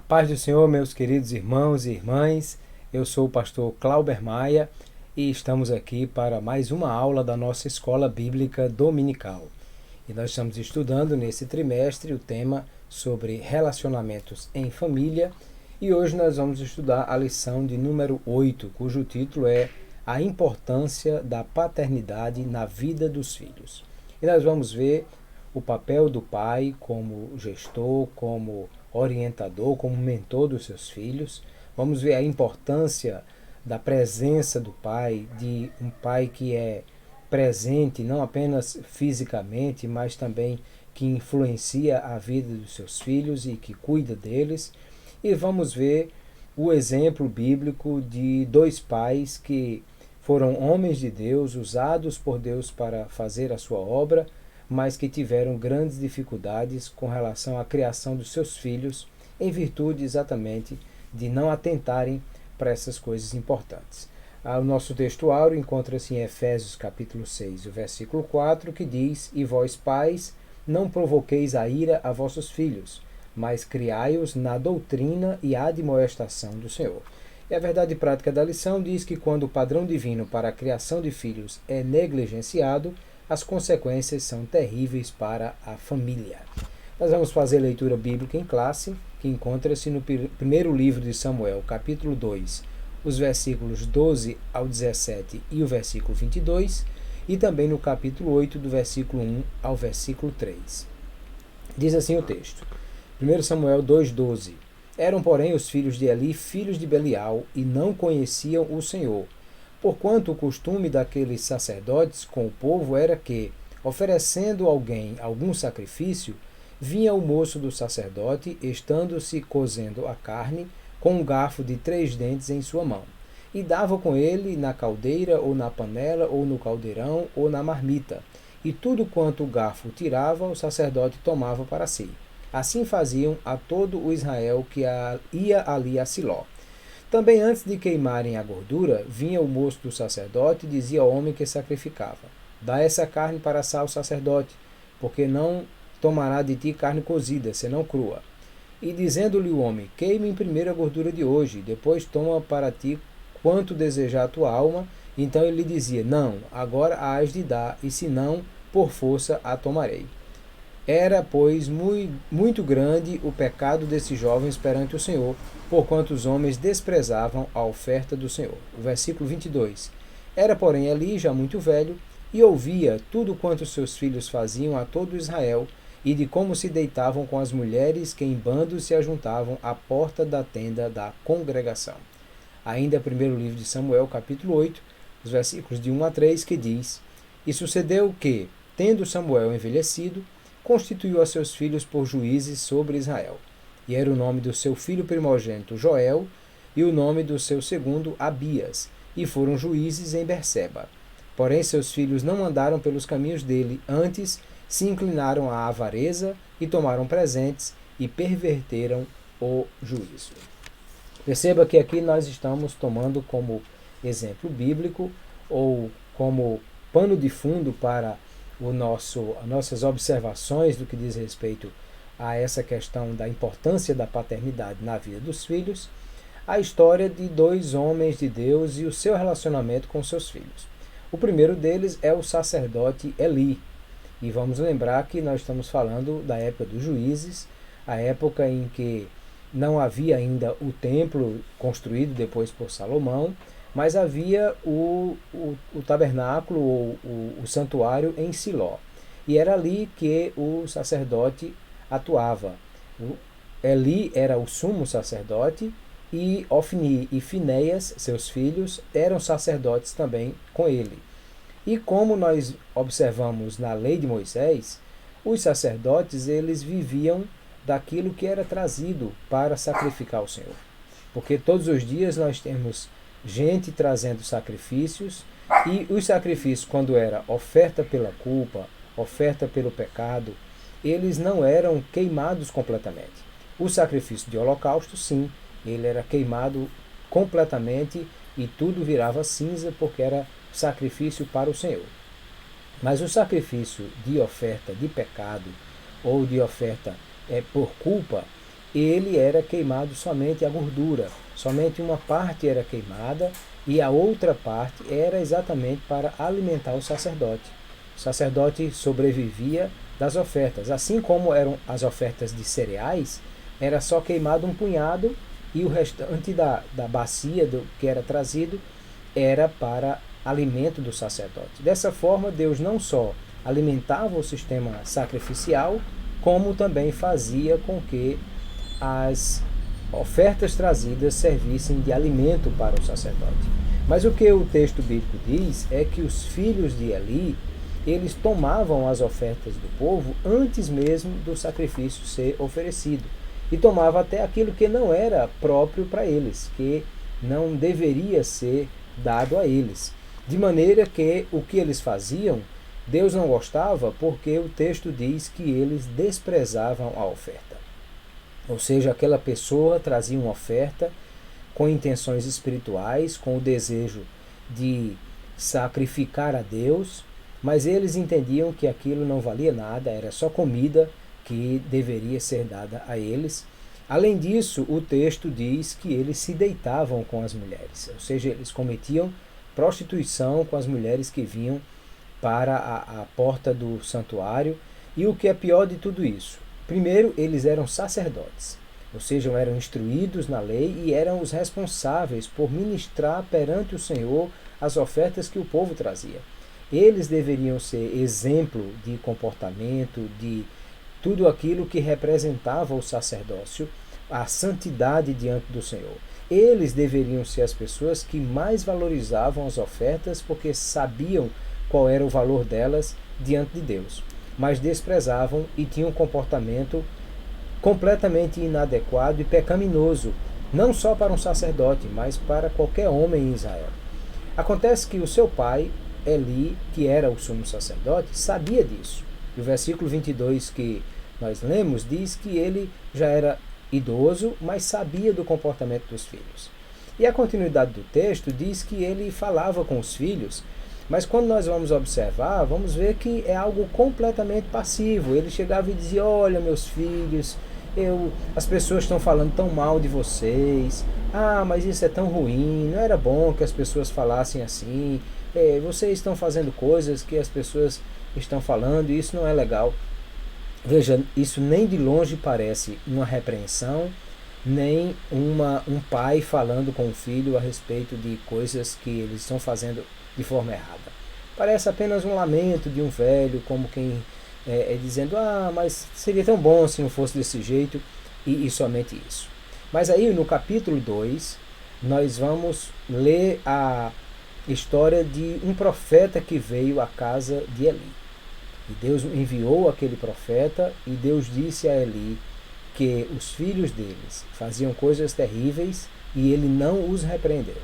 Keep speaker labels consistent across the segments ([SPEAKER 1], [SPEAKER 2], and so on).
[SPEAKER 1] Paz do Senhor, meus queridos irmãos e irmãs, eu sou o pastor Clauber Maia e estamos aqui para mais uma aula da nossa Escola Bíblica Dominical. E nós estamos estudando nesse trimestre o tema sobre relacionamentos em família e hoje nós vamos estudar a lição de número 8, cujo título é A Importância da Paternidade na Vida dos Filhos. E nós vamos ver o papel do pai como gestor, como orientador, como mentor dos seus filhos. Vamos ver a importância da presença do pai, de um pai que é presente não apenas fisicamente, mas também que influencia a vida dos seus filhos e que cuida deles. E vamos ver o exemplo bíblico de dois pais que foram homens de Deus, usados por Deus para fazer a sua obra, mas que tiveram grandes dificuldades com relação à criação dos seus filhos, em virtude exatamente de não atentarem para essas coisas importantes. O nosso texto áureo encontra-se em Efésios capítulo 6, o versículo 4, que diz: E vós, pais, não provoqueis a ira a vossos filhos, mas criai-os na doutrina e admoestação do Senhor. E a verdade prática da lição diz que quando o padrão divino para a criação de filhos é negligenciado, as consequências são terríveis para a família. Nós vamos fazer leitura bíblica em classe, que encontra-se no primeiro livro de Samuel, capítulo 2, os versículos 12 ao 17 e o versículo 22, e também no capítulo 8, do versículo 1 ao versículo 3. Diz assim o texto, 1 Samuel 2,12: Eram, porém, os filhos de Eli, filhos de Belial, e não conheciam o Senhor, porquanto o costume daqueles sacerdotes com o povo era que, oferecendo alguém algum sacrifício, vinha o moço do sacerdote, estando-se cozendo a carne, com um garfo de 3 dentes em sua mão, e dava com ele na caldeira, ou na panela, ou no caldeirão, ou na marmita, e tudo quanto o garfo tirava, o sacerdote tomava para si. Assim faziam a todo o Israel que ia ali a Siló. Também antes de queimarem a gordura, vinha o moço do sacerdote e dizia ao homem que sacrificava: Dá essa carne para assar o sacerdote, porque não tomará de ti carne cozida, senão crua. E dizendo-lhe o homem: Queime primeiro a gordura de hoje, depois toma para ti quanto desejar a tua alma. Então ele lhe dizia: Não, agora a hás de dar, e se não, por força a tomarei. Era, pois, muito grande o pecado desses jovens perante o Senhor, porquanto os homens desprezavam a oferta do Senhor. O versículo 22. Era, porém, Eli já muito velho, e ouvia tudo quanto seus filhos faziam a todo Israel, e de como se deitavam com as mulheres que em bandos se ajuntavam à porta da tenda da congregação. Ainda primeiro livro de Samuel, capítulo 8, os versículos de 1 a 3, que diz: E sucedeu que, tendo Samuel envelhecido, constituiu a seus filhos por juízes sobre Israel. E era o nome do seu filho primogênito Joel, e o nome do seu segundo Abias, e foram juízes em Berseba. Porém seus filhos não andaram pelos caminhos dele, antes se inclinaram à avareza, e tomaram presentes, e perverteram o juízo. Perceba que aqui nós estamos tomando como exemplo bíblico, ou como pano de fundo para as nossas observações do que diz respeito a essa questão da importância da paternidade na vida dos filhos, a história de dois homens de Deus e o seu relacionamento com seus filhos. O primeiro deles é o sacerdote Eli, e vamos lembrar que nós estamos falando da época dos juízes, a época em que não havia ainda o templo construído depois por Salomão, mas havia o tabernáculo ou o santuário em Siló. E era ali que o sacerdote atuava. Eli era o sumo sacerdote e Ofni e Finéias, seus filhos, eram sacerdotes também com ele. E como nós observamos na lei de Moisés, os sacerdotes eles viviam daquilo que era trazido para sacrificar ao Senhor. Porque todos os dias nós temos gente trazendo sacrifícios, e os sacrifícios, quando era oferta pela culpa, oferta pelo pecado, eles não eram queimados completamente. O sacrifício de holocausto, sim, ele era queimado completamente e tudo virava cinza porque era sacrifício para o Senhor. Mas o sacrifício de oferta de pecado ou de oferta por culpa, ele era queimado somente a gordura, somente uma parte era queimada e a outra parte era exatamente para alimentar o sacerdote. O sacerdote sobrevivia das ofertas, assim como eram as ofertas de cereais, era só queimado um punhado e o restante da bacia que era trazido era para alimento do sacerdote. Dessa forma, Deus não só alimentava o sistema sacrificial, como também fazia com que as ofertas trazidas servissem de alimento para o sacerdote. Mas o que o texto bíblico diz é que os filhos de Eli, eles tomavam as ofertas do povo antes mesmo do sacrifício ser oferecido. E tomava até aquilo que não era próprio para eles, que não deveria ser dado a eles. De maneira que o que eles faziam, Deus não gostava, porque o texto diz que eles desprezavam a oferta. Ou seja, aquela pessoa trazia uma oferta com intenções espirituais, com o desejo de sacrificar a Deus, mas eles entendiam que aquilo não valia nada, era só comida que deveria ser dada a eles. Além disso, o texto diz que eles se deitavam com as mulheres, ou seja, eles cometiam prostituição com as mulheres que vinham para a porta do santuário. E o que é pior de tudo isso? Primeiro, eles eram sacerdotes, ou seja, eram instruídos na lei e eram os responsáveis por ministrar perante o Senhor as ofertas que o povo trazia. Eles deveriam ser exemplo de comportamento, de tudo aquilo que representava o sacerdócio, a santidade diante do Senhor. Eles deveriam ser as pessoas que mais valorizavam as ofertas porque sabiam qual era o valor delas diante de Deus, mas desprezavam e tinham um comportamento completamente inadequado e pecaminoso, não só para um sacerdote, mas para qualquer homem em Israel. Acontece que o seu pai, Eli, que era o sumo sacerdote, sabia disso. E o versículo 22 que nós lemos diz que ele já era idoso, mas sabia do comportamento dos filhos. E a continuidade do texto diz que ele falava com os filhos, mas quando nós vamos observar, vamos ver que é algo completamente passivo. Ele chegava e dizia: olha, meus filhos, as pessoas estão falando tão mal de vocês, mas isso é tão ruim, não era bom que as pessoas falassem assim, vocês estão fazendo coisas que as pessoas estão falando e isso não é legal. Veja, isso nem de longe parece uma repreensão, nem um pai falando com o filho a respeito de coisas que eles estão fazendo de forma errada. Parece apenas um lamento de um velho, como quem dizendo: mas seria tão bom se não fosse desse jeito, e somente isso. Mas aí no capítulo 2, nós vamos ler a história de um profeta que veio à casa de Eli. E Deus enviou aquele profeta e Deus disse a Eli que os filhos deles faziam coisas terríveis e ele não os repreendeu.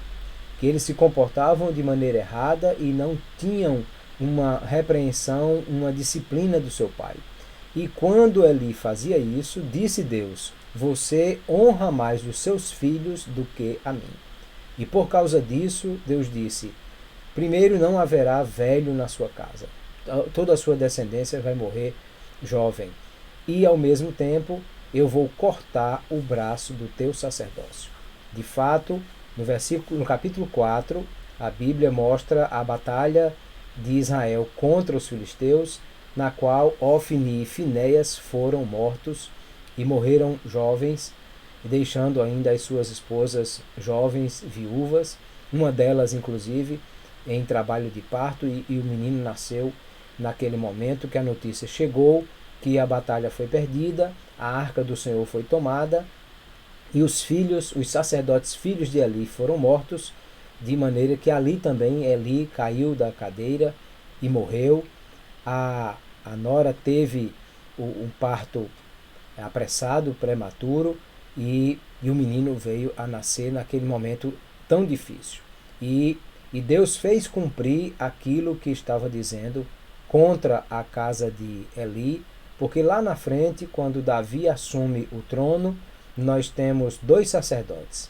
[SPEAKER 1] Que eles se comportavam de maneira errada e não tinham uma repreensão, uma disciplina do seu pai. E quando Eli fazia isso, disse Deus: você honra mais os seus filhos do que a mim. E por causa disso, Deus disse: primeiro, não haverá velho na sua casa. Toda a sua descendência vai morrer jovem. E ao mesmo tempo, eu vou cortar o braço do teu sacerdócio. De fato, no capítulo 4, a Bíblia mostra a batalha de Israel contra os filisteus, na qual Ofni e Finéias foram mortos e morreram jovens, deixando ainda as suas esposas jovens, viúvas, uma delas inclusive em trabalho de parto, e o menino nasceu naquele momento que a notícia chegou que a batalha foi perdida, a arca do Senhor foi tomada e os sacerdotes filhos de Eli foram mortos, de maneira que ali também Eli caiu da cadeira e morreu. A nora teve um parto apressado, prematuro, e o menino veio a nascer naquele momento tão difícil. E Deus fez cumprir aquilo que estava dizendo contra a casa de Eli, porque lá na frente, quando Davi assume o trono, nós temos dois sacerdotes: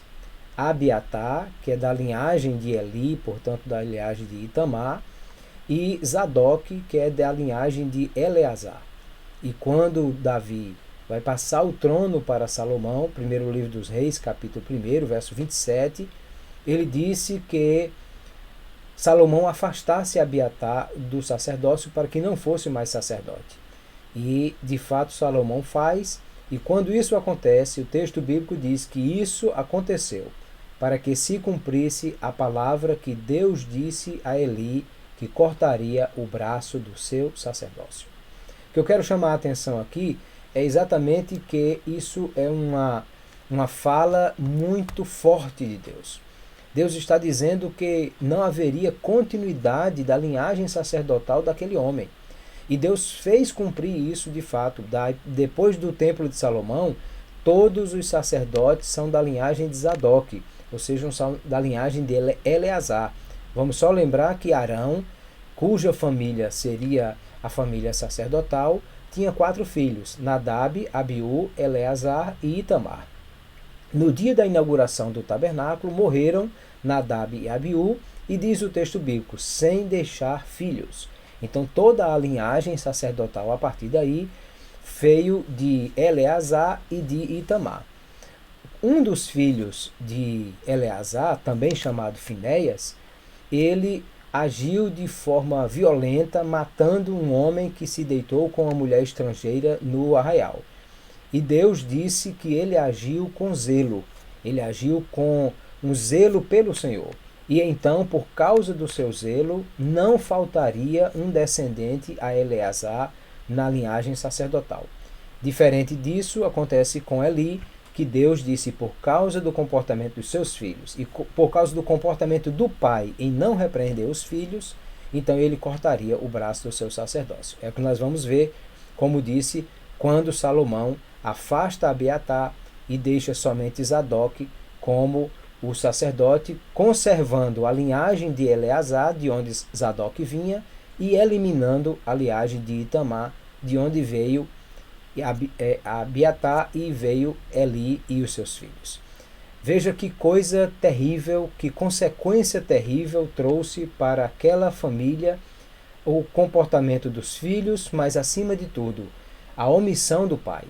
[SPEAKER 1] Abiatar, que é da linhagem de Eli, portanto da linhagem de Itamar, e Zadok, que é da linhagem de Eleazar. E quando Davi vai passar o trono para Salomão. Primeiro livro dos Reis, capítulo 1, verso 27, ele disse que Salomão afastasse Abiatar do sacerdócio para que não fosse mais sacerdote. E, de fato, Salomão faz, e quando isso acontece, o texto bíblico diz que isso aconteceu para que se cumprisse a palavra que Deus disse a Eli, que cortaria o braço do seu sacerdócio. O que eu quero chamar a atenção aqui é exatamente que isso é uma fala muito forte de Deus. Deus está dizendo que não haveria continuidade da linhagem sacerdotal daquele homem. E Deus fez cumprir isso de fato. Depois do templo de Salomão, todos os sacerdotes são da linhagem de Zadok, ou seja, são da linhagem de Eleazar. Vamos só lembrar que Arão, cuja família seria a família sacerdotal, tinha 4 filhos: Nadab, Abiú, Eleazar e Itamar. No dia da inauguração do tabernáculo, morreram Nadab e Abiú, e diz o texto bíblico, sem deixar filhos. Então toda a linhagem sacerdotal a partir daí veio de Eleazar e de Itamar. Um dos filhos de Eleazar, também chamado Finéias, ele agiu de forma violenta, matando um homem que se deitou com uma mulher estrangeira no arraial. E Deus disse que ele agiu com zelo, ele agiu com um zelo pelo Senhor. E então, por causa do seu zelo, não faltaria um descendente a Eleazar na linhagem sacerdotal. Diferente disso, acontece com Eli, que Deus disse por causa do comportamento dos seus filhos e por causa do comportamento do pai em não repreender os filhos, então ele cortaria o braço do seu sacerdócio. É o que nós vamos ver, como disse, quando Salomão afasta Abiatar e deixa somente Zadok como o sacerdote, conservando a linhagem de Eleazar, de onde Zadok vinha, e eliminando a linhagem de Itamar, de onde veio Abiatar e veio Eli e os seus filhos. Veja que coisa terrível, que consequência terrível trouxe para aquela família o comportamento dos filhos, mas acima de tudo, a omissão do pai,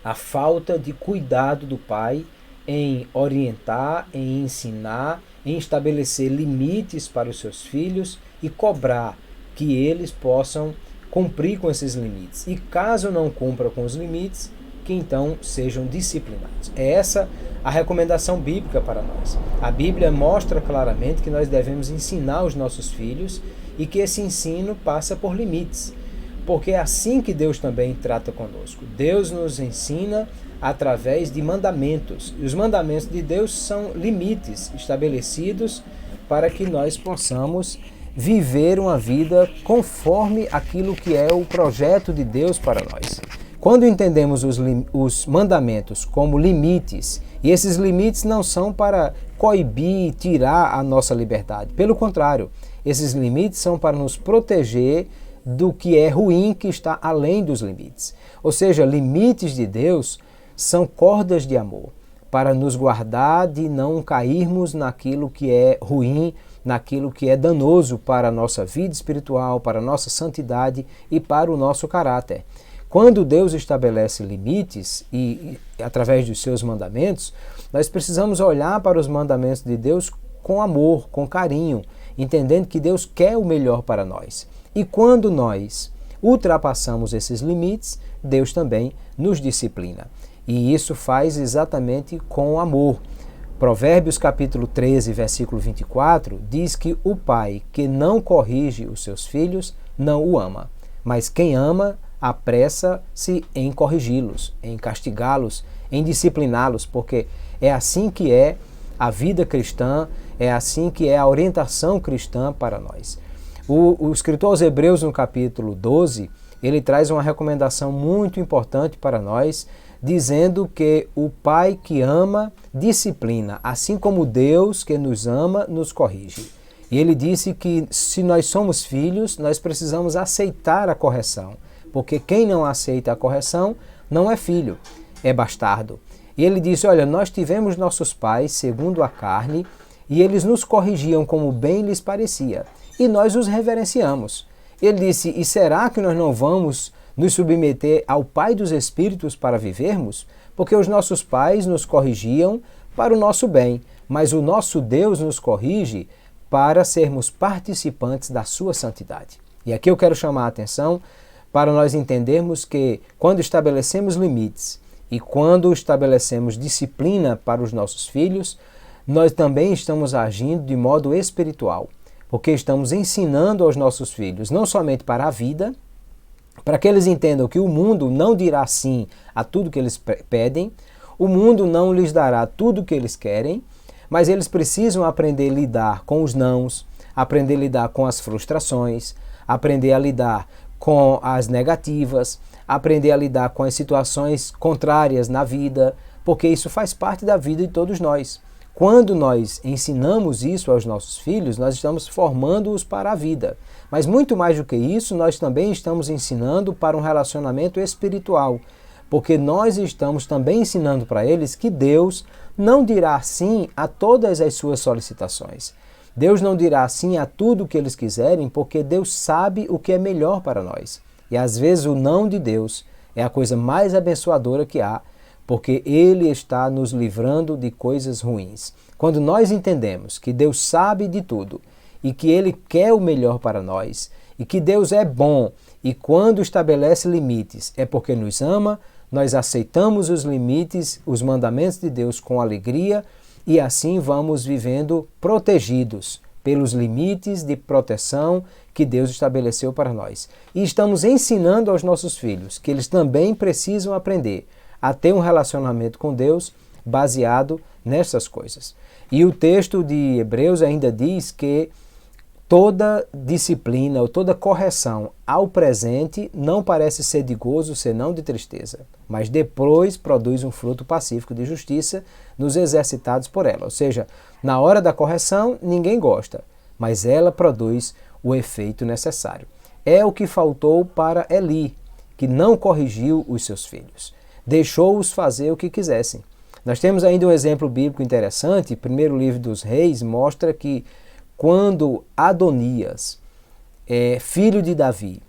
[SPEAKER 1] a falta de cuidado do pai em orientar, em ensinar, em estabelecer limites para os seus filhos e cobrar que eles possam cumprir com esses limites. E caso não cumpra com os limites, que então sejam disciplinados. É essa a recomendação bíblica para nós. A Bíblia mostra claramente que nós devemos ensinar os nossos filhos e que esse ensino passa por limites. Porque é assim que Deus também trata conosco. Deus nos ensina através de mandamentos. E os mandamentos de Deus são limites estabelecidos para que nós possamos viver uma vida conforme aquilo que é o projeto de Deus para nós. Quando entendemos os mandamentos como limites, e esses limites não são para coibir, tirar a nossa liberdade. Pelo contrário, esses limites são para nos proteger do que é ruim, que está além dos limites. Ou seja, limites de Deus são cordas de amor, para nos guardar de não cairmos naquilo que é ruim, naquilo que é danoso para a nossa vida espiritual, para a nossa santidade e para o nosso caráter. Quando Deus estabelece limites e através dos seus mandamentos, nós precisamos olhar para os mandamentos de Deus com amor, com carinho, entendendo que Deus quer o melhor para nós. E quando nós ultrapassamos esses limites, Deus também nos disciplina. E isso faz exatamente com amor. Provérbios capítulo 13, versículo 24, diz que o pai que não corrige os seus filhos não o ama, mas quem ama apressa-se em corrigi-los, em castigá-los, em discipliná-los, porque é assim que é a vida cristã, é assim que é a orientação cristã para nós. O escritor aos Hebreus, no capítulo 12, ele traz uma recomendação muito importante para nós, dizendo que o pai que ama disciplina, assim como Deus que nos ama nos corrige. E ele disse que se nós somos filhos, nós precisamos aceitar a correção, porque quem não aceita a correção não é filho, é bastardo. E ele disse, olha, nós tivemos nossos pais segundo a carne e eles nos corrigiam como bem lhes parecia e nós os reverenciamos. Ele disse, e será que nós não vamos nos submeter ao Pai dos Espíritos para vivermos? Porque os nossos pais nos corrigiam para o nosso bem, mas o nosso Deus nos corrige para sermos participantes da sua santidade. E aqui eu quero chamar a atenção para nós entendermos que quando estabelecemos limites e quando estabelecemos disciplina para os nossos filhos, nós também estamos agindo de modo espiritual, porque estamos ensinando aos nossos filhos não somente para a vida, para que eles entendam que o mundo não dirá sim a tudo que eles pedem, o mundo não lhes dará tudo o que eles querem, mas eles precisam aprender a lidar com os nãos, aprender a lidar com as frustrações, aprender a lidar com as negativas, aprender a lidar com as situações contrárias na vida, porque isso faz parte da vida de todos nós. Quando nós ensinamos isso aos nossos filhos, nós estamos formando-os para a vida. Mas muito mais do que isso, nós também estamos ensinando para um relacionamento espiritual, porque nós estamos também ensinando para eles que Deus não dirá sim a todas as suas solicitações. Deus não dirá sim a tudo o que eles quiserem, porque Deus sabe o que é melhor para nós. E às vezes o não de Deus é a coisa mais abençoadora que há, porque Ele está nos livrando de coisas ruins. Quando nós entendemos que Deus sabe de tudo e que Ele quer o melhor para nós e que Deus é bom e quando estabelece limites é porque nos ama, nós aceitamos os limites, os mandamentos de Deus com alegria e assim vamos vivendo protegidos pelos limites de proteção que Deus estabeleceu para nós. E estamos ensinando aos nossos filhos que eles também precisam aprender a ter um relacionamento com Deus baseado nessas coisas. E o texto de Hebreus ainda diz que toda disciplina ou toda correção ao presente não parece ser de gozo, senão de tristeza, mas depois produz um fruto pacífico de justiça nos exercitados por ela. Ou seja, na hora da correção ninguém gosta, mas ela produz o efeito necessário. É o que faltou para Eli, que não corrigiu os seus filhos. Deixou-os fazer o que quisessem. Nós temos ainda um exemplo bíblico interessante. O primeiro livro dos Reis mostra que quando Adonias, filho de Davi,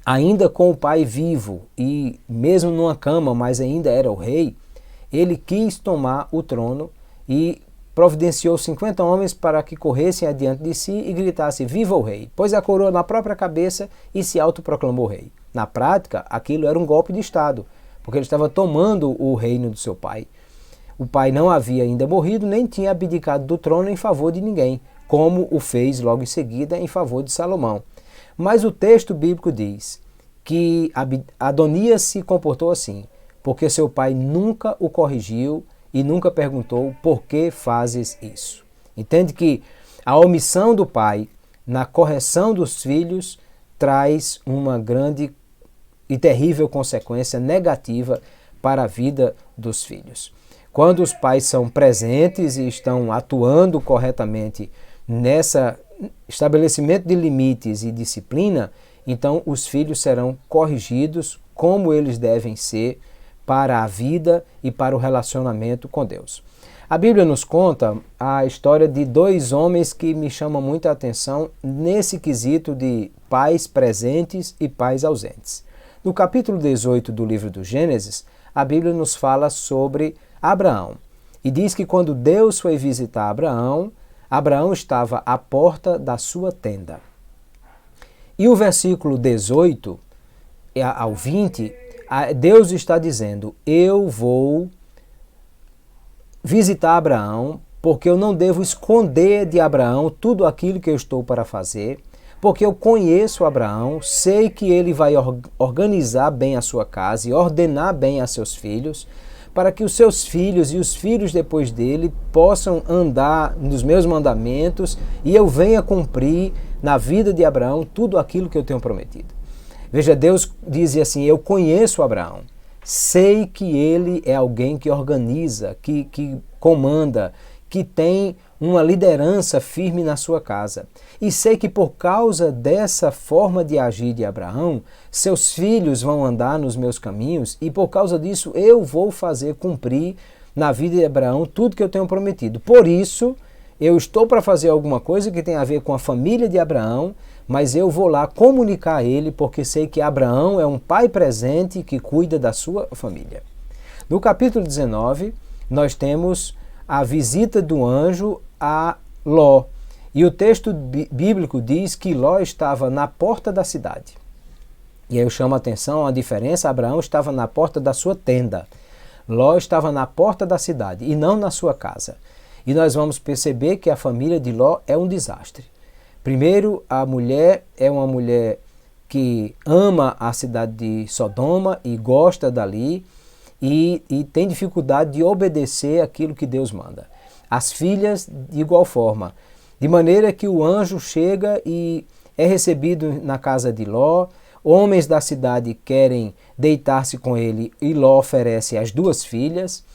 [SPEAKER 1] ainda com o pai vivo e mesmo numa cama, mas ainda era o rei, ele quis tomar o trono e providenciou 50 homens para que corressem adiante de si e gritassem: "Viva o rei!", pôs a coroa na própria cabeça e se autoproclamou rei. Na prática, aquilo era um golpe de Estado, porque ele estava tomando o reino do seu pai. O pai não havia ainda morrido, nem tinha abdicado do trono em favor de ninguém, como o fez logo em seguida em favor de Salomão. Mas o texto bíblico diz que Adonias se comportou assim, porque seu pai nunca o corrigiu e nunca perguntou: "Por que fazes isso?". Entende que a omissão do pai na correção dos filhos traz uma grande e terrível consequência negativa para a vida dos filhos. Quando os pais são presentes e estão atuando corretamente nessa estabelecimento de limites e disciplina, então os filhos serão corrigidos como eles devem ser para a vida e para o relacionamento com Deus. A Bíblia nos conta a história de dois homens que me chamam muita atenção nesse quesito de pais presentes e pais ausentes. No capítulo 18 do livro do Gênesis, a Bíblia nos fala sobre Abraão. E diz que quando Deus foi visitar Abraão, Abraão estava à porta da sua tenda. E o versículo 18 ao 20, Deus está dizendo: "Eu vou visitar Abraão, porque eu não devo esconder de Abraão tudo aquilo que eu estou para fazer, porque eu conheço Abraão, sei que ele vai organizar bem a sua casa e ordenar bem a seus filhos, para que os seus filhos e os filhos depois dele possam andar nos meus mandamentos e eu venha cumprir na vida de Abraão tudo aquilo que eu tenho prometido". Veja, Deus diz assim: "Eu conheço Abraão, sei que ele é alguém que organiza, que comanda, que tem uma liderança firme na sua casa. E sei que por causa dessa forma de agir de Abraão, seus filhos vão andar nos meus caminhos e por causa disso eu vou fazer cumprir na vida de Abraão tudo que eu tenho prometido. Por isso, Eu estou para fazer alguma coisa que tem a ver com a família de Abraão, mas eu vou lá comunicar a ele porque sei que Abraão é um pai presente que cuida da sua família. No capítulo 19, nós temos a visita do anjo a Ló. E o texto bíblico diz que Ló estava na porta da cidade. E aí eu chamo a atenção a diferença: Abraão estava na porta da sua tenda. Ló estava na porta da cidade e não na sua casa. E nós vamos perceber que a família de Ló é um desastre. Primeiro, a mulher é uma mulher que ama a cidade de Sodoma e gosta dali e tem dificuldade de obedecer aquilo que Deus manda. As filhas, de igual forma. De maneira que o anjo chega e é recebido na casa de Ló. Homens da cidade querem deitar-se com ele e Ló oferece as duas filhas.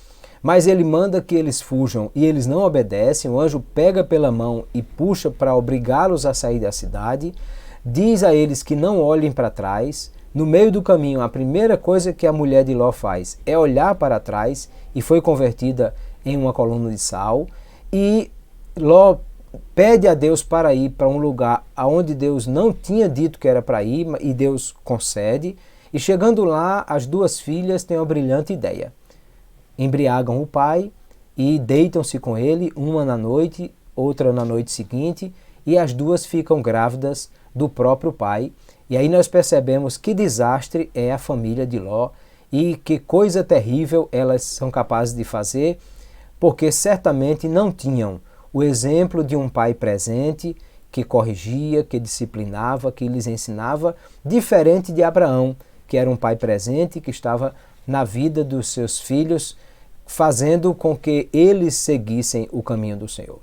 [SPEAKER 1] Mas ele manda que eles fujam e eles não obedecem. O anjo pega pela mão e puxa para obrigá-los a sair da cidade. Diz a eles que não olhem para trás. No meio do caminho, a primeira coisa que a mulher de Ló faz é olhar para trás e foi convertida em uma coluna de sal. E Ló pede a Deus para ir para um lugar aonde Deus não tinha dito que era para ir e Deus concede. E chegando lá, as duas filhas têm uma brilhante ideia. Embriagam o pai e deitam-se com ele, uma na noite, outra na noite seguinte, e as duas ficam grávidas do próprio pai. E aí nós percebemos que desastre é a família de Ló e que coisa terrível elas são capazes de fazer, porque certamente não tinham o exemplo de um pai presente que corrigia, que disciplinava, que lhes ensinava, diferente de Abraão, que era um pai presente, que estava na vida dos seus filhos, fazendo com que eles seguissem o caminho do Senhor.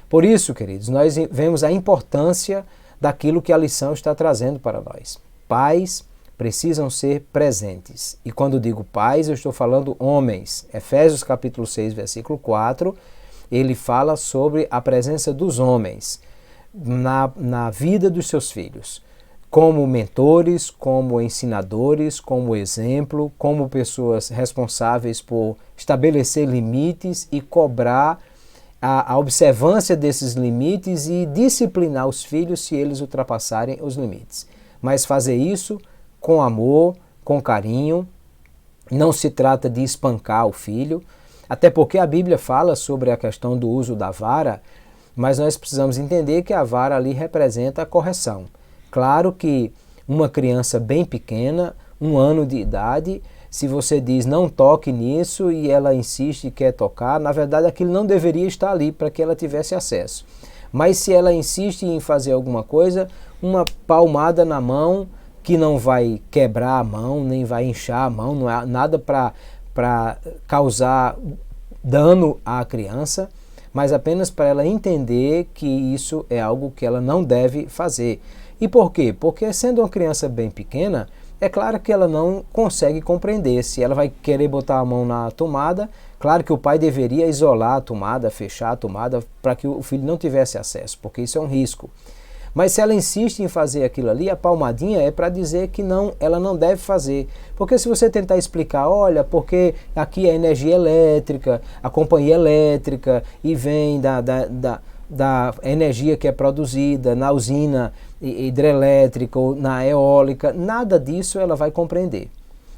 [SPEAKER 1] Por isso, queridos, nós vemos a importância daquilo que a lição está trazendo para nós. Pais precisam ser presentes. E quando digo pais, eu estou falando homens. Efésios capítulo 6, versículo 4, ele fala sobre a presença dos homens na vida dos seus filhos, como mentores, como ensinadores, como exemplo, como pessoas responsáveis por estabelecer limites e cobrar a observância desses limites e disciplinar os filhos se eles ultrapassarem os limites. Mas fazer isso com amor, com carinho. Não se trata de espancar o filho, até porque a Bíblia fala sobre a questão do uso da vara, mas nós precisamos entender que a vara ali representa a correção. Claro que uma criança bem pequena, 1 ano de idade, se você diz não toque nisso e ela insiste e quer tocar, na verdade aquilo não deveria estar ali para que ela tivesse acesso. Mas se ela insiste em fazer alguma coisa, uma palmada na mão que não vai quebrar a mão, nem vai inchar a mão, não é nada para causar dano à criança, mas apenas para ela entender que isso é algo que ela não deve fazer. E por quê? Porque sendo uma criança bem pequena, é claro que ela não consegue compreender. Se ela vai querer botar a mão na tomada, claro que o pai deveria isolar a tomada, fechar a tomada, para que o filho não tivesse acesso, porque isso é um risco. Mas se ela insiste em fazer aquilo ali, a palmadinha é para dizer que não, ela não deve fazer. Porque se você tentar explicar, olha, porque aqui é energia elétrica, a companhia elétrica, e vem da energia que é produzida na usina hidrelétrica ou na eólica, nada disso ela vai compreender.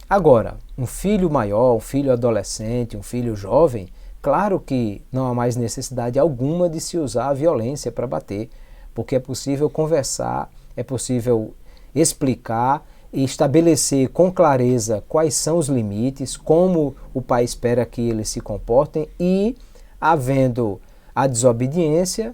[SPEAKER 1] Agora, um filho maior, um filho adolescente, um filho jovem, claro que não há mais necessidade alguma de se usar a violência para bater, porque é possível conversar, é possível explicar e estabelecer com clareza quais são os limites, como o pai espera que eles se comportem e, havendo a desobediência,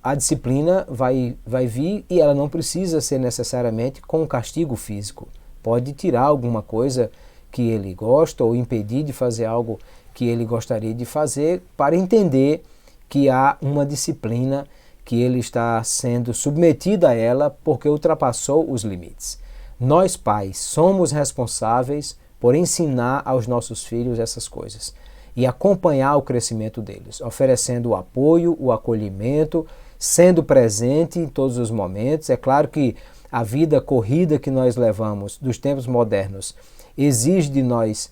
[SPEAKER 1] a disciplina vai vir e ela não precisa ser necessariamente com castigo físico. Pode tirar alguma coisa que ele gosta ou impedir de fazer algo que ele gostaria de fazer para entender que há uma disciplina que ele está sendo submetido a ela porque ultrapassou os limites. Nós, pais, somos responsáveis por ensinar aos nossos filhos essas coisas e acompanhar o crescimento deles, oferecendo o apoio, o acolhimento, sendo presente em todos os momentos. É claro que a vida corrida que nós levamos dos tempos modernos exige de nós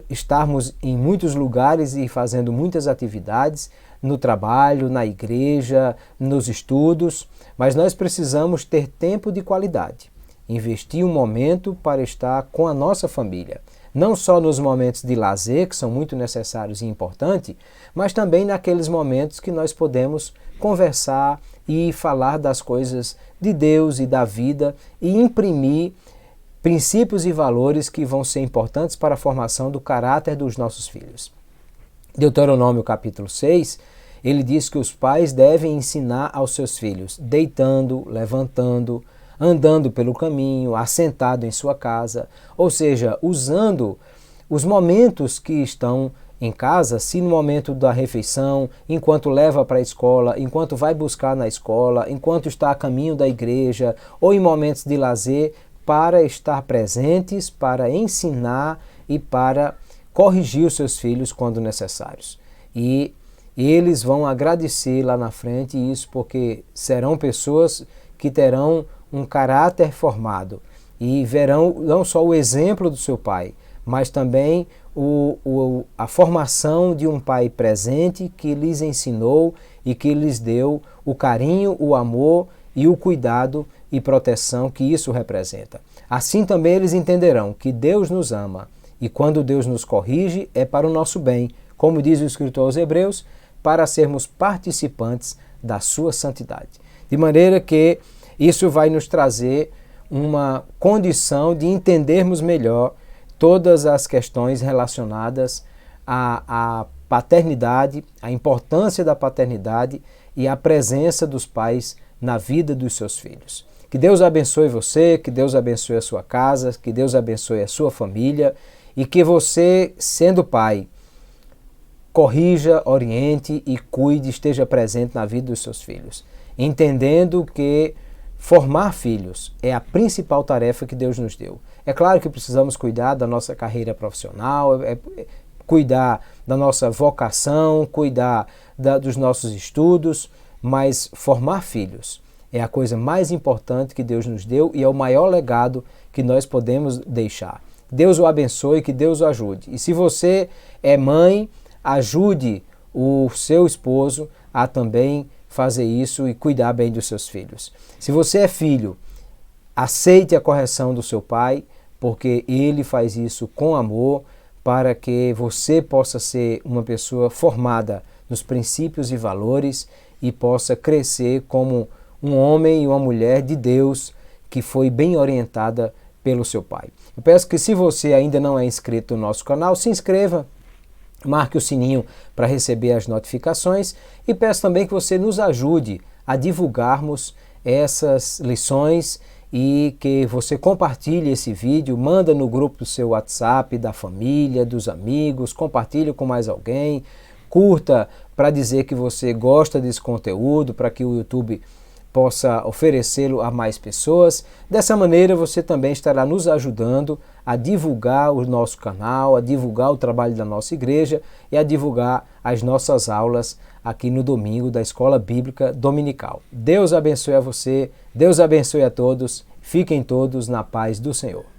[SPEAKER 1] estarmos em muitos lugares e fazendo muitas atividades, no trabalho, na igreja, nos estudos, mas nós precisamos ter tempo de qualidade. Investir um momento para estar com a nossa família. Não só nos momentos de lazer, que são muito necessários e importantes, mas também naqueles momentos que nós podemos conversar e falar das coisas de Deus e da vida e imprimir princípios e valores que vão ser importantes para a formação do caráter dos nossos filhos. Deuteronômio capítulo 6, ele diz que os pais devem ensinar aos seus filhos, deitando, levantando, andando pelo caminho, assentado em sua casa, ou seja, usando os momentos que estão em casa, se no momento da refeição, enquanto leva para a escola, enquanto vai buscar na escola, enquanto está a caminho da igreja, ou em momentos de lazer, para estar presentes, para ensinar e para corrigir os seus filhos quando necessários. E eles vão agradecer lá na frente isso, porque serão pessoas que terão um caráter formado e verão não só o exemplo do seu pai, mas também a formação de um pai presente que lhes ensinou e que lhes deu o carinho, o amor e o cuidado e proteção que isso representa. Assim também eles entenderão que Deus nos ama e quando Deus nos corrige é para o nosso bem, como diz o escritor aos Hebreus, para sermos participantes da sua santidade. De maneira que isso vai nos trazer uma condição de entendermos melhor todas as questões relacionadas à paternidade, à importância da paternidade e à presença dos pais na vida dos seus filhos. Que Deus abençoe você, que Deus abençoe a sua casa, que Deus abençoe a sua família e que você, sendo pai, corrija, oriente e cuide, esteja presente na vida dos seus filhos, entendendo que formar filhos é a principal tarefa que Deus nos deu. É claro que precisamos cuidar da nossa carreira profissional, cuidar da nossa vocação, cuidar dos nossos estudos, mas formar filhos é a coisa mais importante que Deus nos deu e é o maior legado que nós podemos deixar. Deus o abençoe, que Deus o ajude. E se você é mãe, ajude o seu esposo a também fazer isso e cuidar bem dos seus filhos. Se você é filho, aceite a correção do seu pai, porque ele faz isso com amor, para que você possa ser uma pessoa formada nos princípios e valores e possa crescer como um homem e uma mulher de Deus que foi bem orientada pelo seu pai. Eu peço que se você ainda não é inscrito no nosso canal, se inscreva, marque o sininho para receber as notificações e peço também que você nos ajude a divulgarmos essas lições e que você compartilhe esse vídeo, manda no grupo do seu WhatsApp, da família, dos amigos, compartilhe com mais alguém, curta para dizer que você gosta desse conteúdo, para que o YouTube possa oferecê-lo a mais pessoas. Dessa maneira você também estará nos ajudando a divulgar o nosso canal, a divulgar o trabalho da nossa igreja e a divulgar as nossas aulas aqui no domingo da Escola Bíblica Dominical. Deus abençoe a você, Deus abençoe a todos, fiquem todos na paz do Senhor.